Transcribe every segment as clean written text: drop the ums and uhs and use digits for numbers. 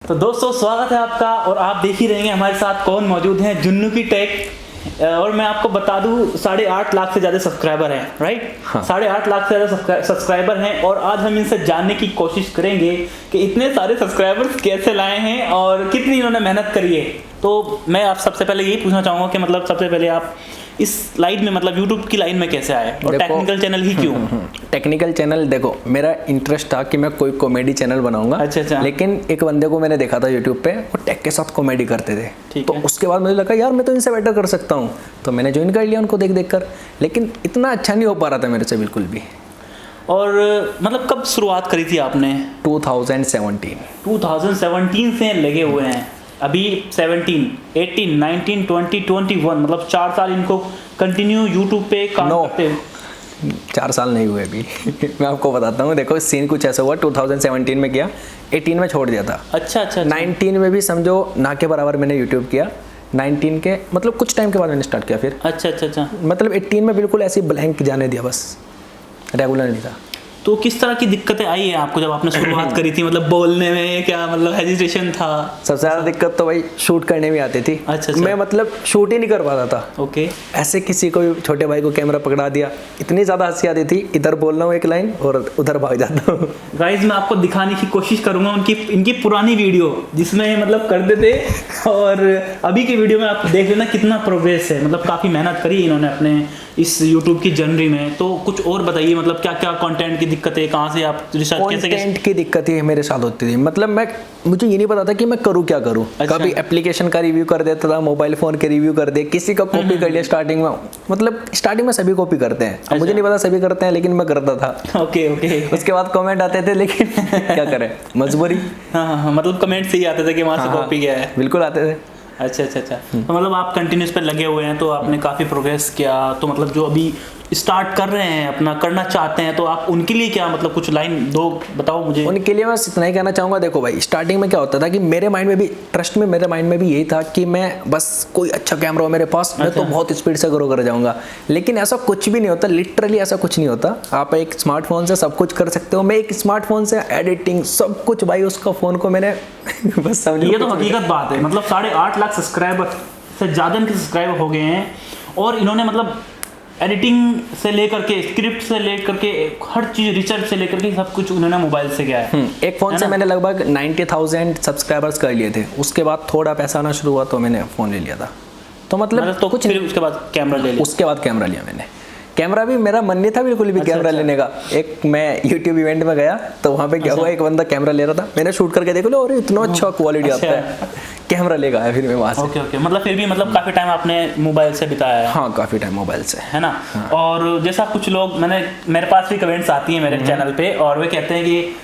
तो दोस्तों स्वागत है आपका और आप देख ही रहेंगे हमारे साथ कौन मौजूद हैं, जुन्नू की टेक। और मैं आपको बता दूं 8.5 लाख से ज़्यादा सब्सक्राइबर हैं, राइट? हाँ। 8.5 लाख से ज़्यादा सब्सक्राइबर हैं और आज हम इनसे जानने की कोशिश करेंगे कि इतने सारे सब्सक्राइबर्स कैसे लाए हैं और कितनी इन्होंने मेहनत करी है। तो मैं आप सबसे पहले यही पूछना चाहूँगा कि मतलब सबसे पहले आप इस लाइन में मतलब यूट्यूब की लाइन में कैसे आए और टेक्निकल चैनल ही क्यों? टेक्निकल चैनल देखो, मेरा इंटरेस्ट था कि मैं कोई कॉमेडी चैनल बनाऊंगा। अच्छा। लेकिन एक बंदे को मैंने देखा था यूट्यूब पे, वो टेक के साथ कॉमेडी करते थे। तो उसके बाद मुझे लगा यार मैं तो इनसे बेटर कर सकता हूँ, तो मैंने ज्वाइन कर लिया उनको देख देख कर। लेकिन इतना अच्छा नहीं हो पा रहा था मेरे से बिल्कुल भी। और मतलब कब शुरुआत करी थी आपने? 2017 से लगे हुए हैं। अभी 17, 18, 19, 20, 21 मतलब 4 साल इनको कंटिन्यू यूट्यूब पे काम करते हैं। 4 साल नहीं हुए अभी। मैं आपको बताता हूँ, देखो सीन कुछ ऐसा हुआ। 2017 में किया, 18 में छोड़ दिया था। अच्छा। 19 में भी समझो ना के बराबर मैंने यूट्यूब किया। 19 के मतलब कुछ टाइम के बाद मैंने स्टार्ट किया फिर। अच्छा। मतलब 18 में बिल्कुल ऐसे ब्लैंक जाने दिया, बस रेगुलर नहीं था। तो किस तरह की दिक्कतें आई है आपको जब आपने शुरुआत करी थी? मतलब बोलने में क्या मतलब हेजिटेशन था? सबसे ज़्यादा दिक्कत तो भाई शूट करने में आती थी। अच्छा। मैं मतलब शूट ही नहीं कर पाता था। ओके। ऐसे किसी को छोटे भाई को कैमरा पकड़ा दिया, इतनी ज़्यादा हंसी आती थी, इधर बोल रहा हूँ एक लाइन और उधर भाग जाता हूँ। गाइस मैं आपको दिखाने की कोशिश करूंगा इनकी पुरानी वीडियो जिसमें मतलब करते थे और अभी की वीडियो में आप देख लेना कितना प्रोग्रेस है। मतलब काफ़ी मेहनत करी इन्होंने अपने इस यूट्यूब की जर्नी में। तो कुछ और बताइए, मतलब क्या क्या कंटेंट की दिक्कतें, कहाँ से आप रिसर्च कैसे? कंटेंट की दिक्कतें मेरे साथ होती थी। मतलब मुझे ये नहीं पता था कि मैं करूँ क्या करूँ। अच्छा। कभी एप्लीकेशन का रिव्यू कर देता था, मोबाइल फ़ोन के रिव्यू कर दे, किसी का कॉपी कर लिया स्टार्टिंग में। मतलब स्टार्टिंग में सभी कॉपी करते हैं। अच्छा। मुझे नहीं पता सभी करते हैं, लेकिन मैं करता था। ओके। उसके बाद कमेंट आते थे, लेकिन क्या करें, मजबूरी। हाँ, मतलब कमेंट से ही आते थे कि वहाँ से कॉपी गया है। बिल्कुल आते थे। अच्छा। तो मतलब आप कंटिन्यूस पे लगे हुए हैं, तो आपने काफ़ी प्रोग्रेस किया। तो मतलब जो अभी स्टार्ट कर रहे हैं, अपना करना चाहते हैं, तो आप उनके लिए क्या मतलब कुछ लाइन दो बताओ मुझे। उनके लिए मैं इतना ही कहना चाहूँगा, देखो भाई स्टार्टिंग में क्या होता था कि मेरे माइंड में भी यही था कि मैं बस कोई अच्छा कैमरा हो मेरे पास, मैं तो बहुत स्पीड से ग्रो कर जाऊँगा। लेकिन ऐसा कुछ भी नहीं होता, लिटरली ऐसा कुछ नहीं होता। आप एक स्मार्टफोन से सब कुछ कर सकते हो। मैं एक स्मार्टफोन से एडिटिंग सब कुछ, भाई उसका फ़ोन को मैंने बस समझ। ये तो हकीकत बात है। मतलब 8.5 लाख सब्सक्राइबर से ज़्यादा इनके सब्सक्राइबर हो गए हैं और इन्होंने मतलब एडिटिंग से लेकर के स्क्रिप्ट से लेकर के हर चीज़, रिसर्च से लेकर के सब कुछ उन्होंने मोबाइल से किया है। एक फ़ोन से मैंने लगभग 90,000 सब्सक्राइबर्स कर लिए थे। उसके बाद थोड़ा पैसा आना शुरू हुआ तो मैंने फ़ोन ले लिया था। तो मतलब तो कुछ फिर उसके बाद कैमरा ले लिया। उसके बाद कैमरा लिया मैंने। कैमरा भी मेरा मन नहीं था बिल्कुल भी कैमरा लेने का। एक मैं यूट्यूब इवेंट में गया तो वहाँ पे क्या हुआ, एक बंदा कैमरा ले रहा था, मैंने शूट करके देख लो और इतना अच्छा क्वालिटी आता है, कैमरा लेकर आया फिर मैं वहाँ से। ओके। मतलब फिर भी मतलब काफ़ी टाइम आपने मोबाइल से बिताया है? हाँ, काफ़ी टाइम मोबाइल से, है ना। हाँ। और जैसा कुछ लोग मेरे पास भी कमेंट्स आती हैं मेरे चैनल पे और वे कहते हैं कि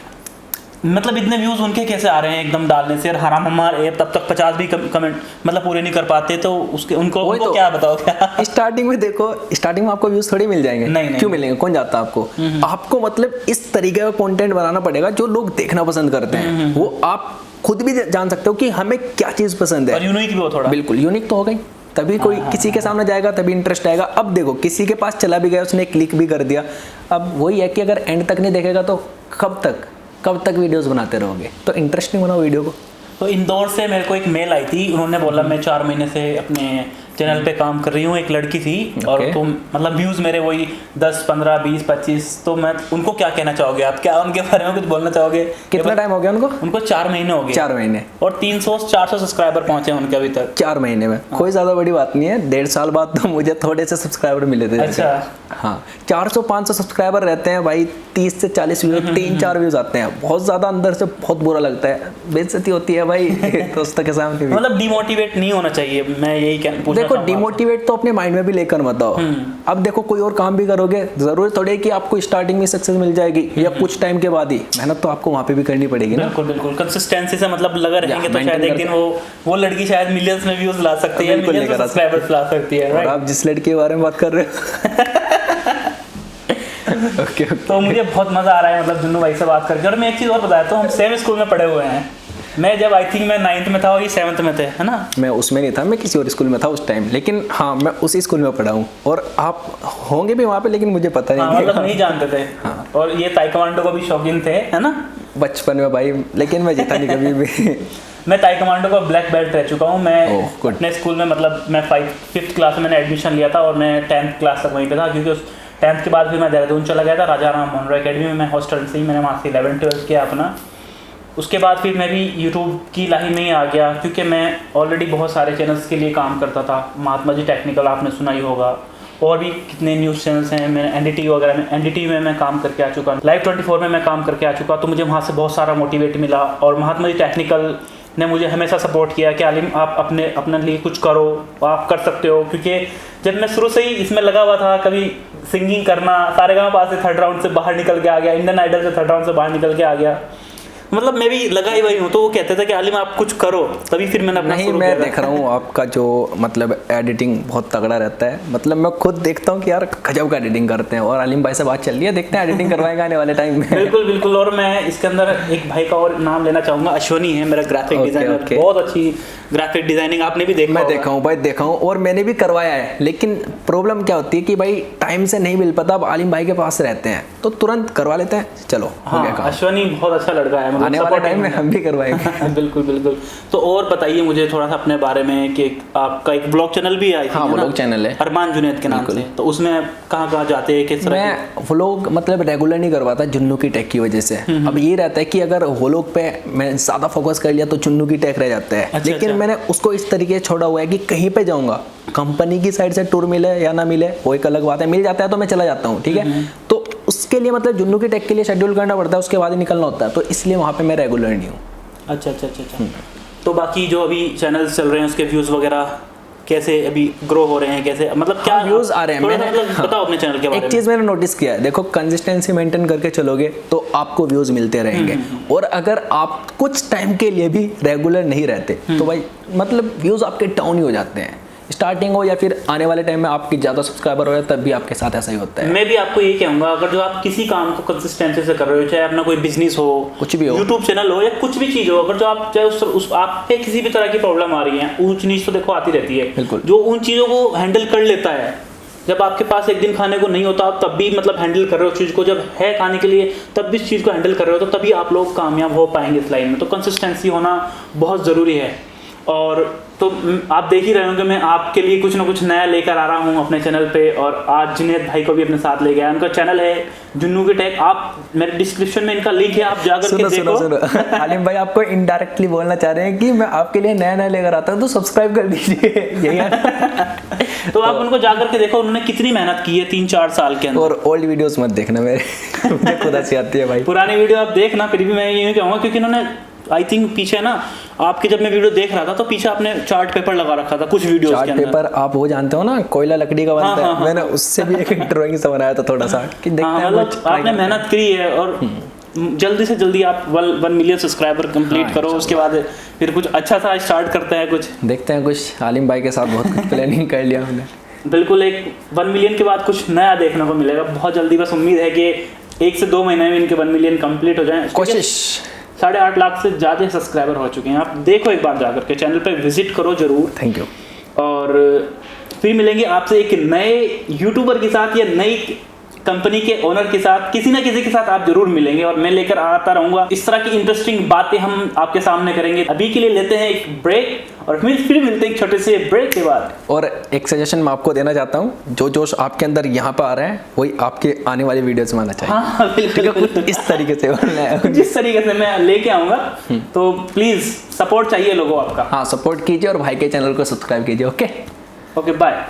मतलब इतने व्यूज़ उनके कैसे आ रहे हैं एकदम डालने से, और हराम हमारे तब तक 50 भी कमेंट मतलब पूरे नहीं कर पाते, तो उनको क्या बताओ क्या? स्टार्टिंग में आपको व्यूज़ थोड़ी मिल जाएंगे। नहीं। क्यों मिलेंगे, कौन जाता है आपको? आपको मतलब इस तरीके का कंटेंट बनाना पड़ेगा जो लोग देखना पसंद करते हैं। वो आप खुद भी जान सकते हो कि हमें क्या चीज़ पसंद है। और यूनिक भी हो थोड़ा। बिल्कुल यूनिक तो हो गई, तभी कोई किसी के सामने जाएगा, तभी इंटरेस्ट आएगा। अब देखो किसी के पास चला भी गया, उसने क्लिक भी कर दिया। अब वही है कि अगर एंड तक नहीं देखेगा तो कब तक वीडियोस बनाते रहोगे? तो इंटरेस्टिंग बनाओ वीडियो को। तो इंदौर से मेरे को एक मेल आई थी, उन्होंने बोला मैं 4 महीने से अपने चैनल पे काम कर रही हूँ, एक लड़की थी। और तो मतलब व्यूज़ मेरे वही 10, 15, 20, 25। तो मैं उनको क्या कहना चाहोगे आप? क्या उनके बारे में कुछ बोलना चाहोगे? कितना टाइम हो गया उनको? 4 महीने हो गए। 4 महीने और 300-400 सब्सक्राइबर पहुंचे हैं उनके अभी तक 4 महीने में। कोई ज़्यादा बड़ी बात नहीं है। 1.5 साल बाद तो मुझे थोड़े से सब्सक्राइबर मिले थे। अच्छा। हाँ, 400-500 सब्सक्राइबर रहते हैं भाई, 30 से 40 व्यूज, 3-4 व्यूज आते हैं। बहुत ज़्यादा अंदर से बहुत बुरा लगता है, बेइज्जती होती है भाई दोस्तों के सामने। मतलब डिमोटिवेट नहीं होना चाहिए, मैं यही पूछना। देखो डिमोटिवेट तो अपने माइंड में भी लेकर मत आओ। अब देखो कोई और काम भी करोगे, जरूरी थोड़ी है कि आपको स्टार्टिंग में सक्सेस मिल जाएगी या कुछ टाइम के बाद ही। मेहनत तो आपको वहाँ पे भी करनी पड़ेगी ना। बिल्कुल कंसिस्टेंसी से मतलब लगा रहेंगे तो शायद एक दिन वो लड़की शायद मिलियंस में व्यूज ला सकती है, मिलियंस में सब्सक्राइबर्स ला सकती है। और आप जिस लड़की के बारे में बात कर रहे हो ओके। तो मुझे बहुत मजा आ रहा है मतलब जुन्नू भाई से बात करके। और मैं एक चीज़ और बताया, तो हम सेम स्कूल में पढ़े हुए हैं। मैं जब आई थिंक मैं 9th में था और ये 7th में थे, है ना? मैं उसमें नहीं था, मैं किसी और स्कूल में था उस टाइम। लेकिन हाँ, मैं उसी स्कूल में पढ़ा हूँ और आप होंगे भी वहाँ पे, लेकिन मुझे पता नहीं। मतलब नहीं जानते थे। हाँ। और ये ताइक्वांडो को भी शौकीन थे, है ना? बचपन में भाई, लेकिन मैं जीता नहीं कभी भी। मैं ताई कमांडो का ब्लैक बेल्ट रह चुका हूँ। मैं अपने स्कूल में मतलब मैं 5th क्लास में मैंने एडमिशन लिया था और मैं 10th क्लास तक वहीं पे था, क्योंकि उस 10th के बाद फिर मैं देहरादून चला गया था राजा राम मोहन रॉय अकेडमी में। मैं हॉस्टल से ही मैंने वहाँ से 11th-12th किया अपना। उसके बाद फिर मैं भी यूट्यूब की लाइन में ही आ गया, क्योंकि मैं ऑलरेडी बहुत सारे चैनल्स के लिए काम करता था। महात्मा जी टेक्निकल आपने सुना ही होगा, और भी कितने न्यूज़ चैनल्स हैं। मैं एनडीटीवी वगैरह में, एनडीटीवी में मैं काम करके आ चुका, लाइव 24 में मैं काम करके आ चुका। तो मुझे वहाँ से बहुत सारा मोटिवेट मिला, और महात्मा जी टेक्निकल ने मुझे हमेशा सपोर्ट किया कि आलिम आप अपने लिए कुछ करो, आप कर सकते हो। क्योंकि जब मैं शुरू से ही इसमें लगा हुआ था, कभी सिंगिंग करना, सारेगामा से 3rd राउंड से बाहर निकल के आ गया, इंडियन आइडल से 3rd राउंड से बाहर निकल के आ गया, मतलब मैं भी लगा ही वही हूँ। तो वो कहते थे कि आलिम आप कुछ करो, तभी फिर मैंने अपना नहीं, मैं देख रहा हूँ आपका जो मतलब एडिटिंग बहुत तगड़ा रहता है। मतलब मैं खुद देखता हूँ कि यार गजब का एडिटिंग करते हैं, और आलिम भाई से बात चल रही है, देखते हैं एडिटिंग करवाएंगे आने वाले टाइम में। बिल्कुल बिल्कुल। और मैं इसके अंदर एक भाई का और नाम लेना चाहूँगा, अश्वनी है मेरा ग्राफिक डिजाइनर। बहुत अच्छी ग्राफिक डिजाइनिंग आपने भी देखा, मैं देखा हूँ भाई, देखा हूँ, और मैंने भी करवाया है। लेकिन प्रॉब्लम क्या होती है कि भाई टाइम से नहीं मिल पाता। अब आलिम भाई के पास रहते हैं तो तुरंत करवा लेते हैं, चलो हो गया काम। अश्वनी बहुत अच्छा लड़का है, आने वाले टाइम में हम भी करवाएंगे। बिल्कुल बिल्कुल। तो और बताइए मुझे थोड़ा सा अपने बारे में कि आपका एक ब्लॉग चैनल भी है। हाँ, ब्लॉग चैनल है अरमान जुनैद के नाम से। तो उसमें कहाँ कहाँ जाते हैं, किस तरह? मैं व्लॉग मतलब रेगुलर नहीं करवाता जुन्नू की टेक की वजह से। अब ये रहता है कि अगर व्लॉग पे मैं ज़्यादा फोकस कर लिया तो जुन्नू की टेक रह जाता है। लेकिन मैंने उसको इस तरीके से छोड़ा हुआ है कि कहीं पे जाऊँगा, कंपनी की साइड से टूर मिले या ना मिले वो एक अलग बात है, मिल जाता है तो मैं चला जाता हूँ, ठीक है। तो उसके लिए मतलब जुन्नू की टेक के लिए शेड्यूल करना पड़ता है, उसके बाद ही निकलना होता है, तो इसलिए वहाँ पे मैं रेगुलर नहीं हूँ। अच्छा अच्छा अच्छा अच्छा। तो बाकी जो अभी चैनल्स चल रहे हैं उसके व्यूज़ वगैरह कैसे अभी ग्रो हो रहे हैं, कैसे मतलब क्या व्यूज आ रहे हैं? मैंने बताओ अपने चैनल के बारे में। एक चीज मैंने नोटिस किया है, देखो कंसिस्टेंसी मेंटेन करके चलोगे तो आपको व्यूज मिलते रहेंगे, और अगर आप कुछ टाइम के लिए भी रेगुलर नहीं रहते तो भाई मतलब व्यूज आपके डाउन ही हो जाते हैं। स्टार्टिंग हो या फिर आने वाले टाइम में आपकी ज़्यादा सब्सक्राइबर हो, तब भी आपके साथ ऐसा ही होता है। मैं भी आपको यही कहूँगा, अगर जो आप किसी काम को कंसिस्टेंसी से कर रहे हो, चाहे अपना कोई बिजनेस हो, कुछ भी हो, यूट्यूब चैनल हो, या कुछ भी चीज़ हो, अगर जो आप चाहे उस आप पे किसी भी तरह की प्रॉब्लम आ रही है, ऊंच नीच तो देखो आती रहती है, बिल्कुल। जो उन चीज़ों को हैंडल कर लेता है, जब आपके पास एक दिन खाने को नहीं होता आप तब भी मतलब हैंडल कर रहे हो चीज़ को, जब है खाने के लिए तब भी इस चीज़ को हैंडल कर रहे हो, तो तभी आप लोग कामयाब हो पाएंगे इस लाइन में। तो कंसिस्टेंसी होना बहुत ज़रूरी है। और तो आप देख ही रहे होंगे मैं आपके लिए कुछ ना कुछ नया लेकर आ रहा हूँ अपने चैनल पे, और आज जुनैद भाई को भी अपने साथ ले गया। उनका चैनल है जुन्नू की टेक, आप मेरे डिस्क्रिप्शन में इनका लिंक है, आप जाकर के देखो। सुनो। आलिम भाई आपको इनडायरेक्टली बोलना चाह रहे हैं कि मैं आपके लिए नया नया लेकर आता हूँ, तो सब्सक्राइब कर दीजिए, यही है। तो आप उनको जाकर के देखो, उन्होंने कितनी मेहनत की है 3-4 साल के अंदर। और ओल्ड वीडियोस मत देखना मेरे, मुझे खुद हंसी आती है भाई। पुरानी वीडियो आप देखना, फिर भी मैं यही कहूँगा, क्योंकि इन्होंने आई थिंक पीछे ना आपके, जब मैं वीडियो देख रहा था तो पीछे आपने चार्ट पेपर लगा रखा था कुछ वीडियोस के अंदर। चार्ट पेपर आप वो जानते हो ना, कोयला लकड़ी का बनता है, मैंने उससे भी एक ड्राइंग से बनाया था थोड़ा सा कि देखते हैं। मतलब आपने मेहनत करी है, और जल्दी से जल्दी आप 1 मिलियन सब्सक्राइबर कंप्लीट करो, उसके बाद फिर कुछ अच्छा सा स्टार्ट करते हैं, कुछ देखते हैं। कुछ आलिम भाई के साथ बहुत कुछ प्लानिंग कर लिया हमने। बिल्कुल, एक 1 मिलियन के बाद कुछ नया देखने को मिलेगा बहुत जल्दी। बस उम्मीद है कि 1 से 2 महीने में इनके 1 मिलियन कंप्लीट हो जाए। कोशिश। 8.5 लाख से ज़्यादा सब्सक्राइबर हो चुके हैं। आप देखो एक बार जाकर के, चैनल पे विजिट करो जरूर। Thank you. और फिर मिलेंगे आपसे एक नए यूट्यूबर के साथ या नई कंपनी के ओनर के साथ, किसी ना किसी के साथ आप जरूर मिलेंगे, और मैं लेकर आता रहूंगा इस तरह की इंटरेस्टिंग बातें हम आपके सामने करेंगे। अभी के लिए लेते हैं एक ब्रेक, और फिर मिलते हैं एक छोटे से ब्रेक के बाद। और एक सजेशन मैं आपको देना चाहता हूँ, जो जोश आपके अंदर यहाँ पर आ रहा है वही आपके आने वाले वीडियोस में आना चाहिए। हाँ बिल्कुल, इस तरीके से जिस तरीके से मैं लेके आऊँगा, तो प्लीज़ सपोर्ट चाहिए लोगों आपका। हाँ, सपोर्ट कीजिए और भाई के चैनल को सब्सक्राइब कीजिए। Okay bye.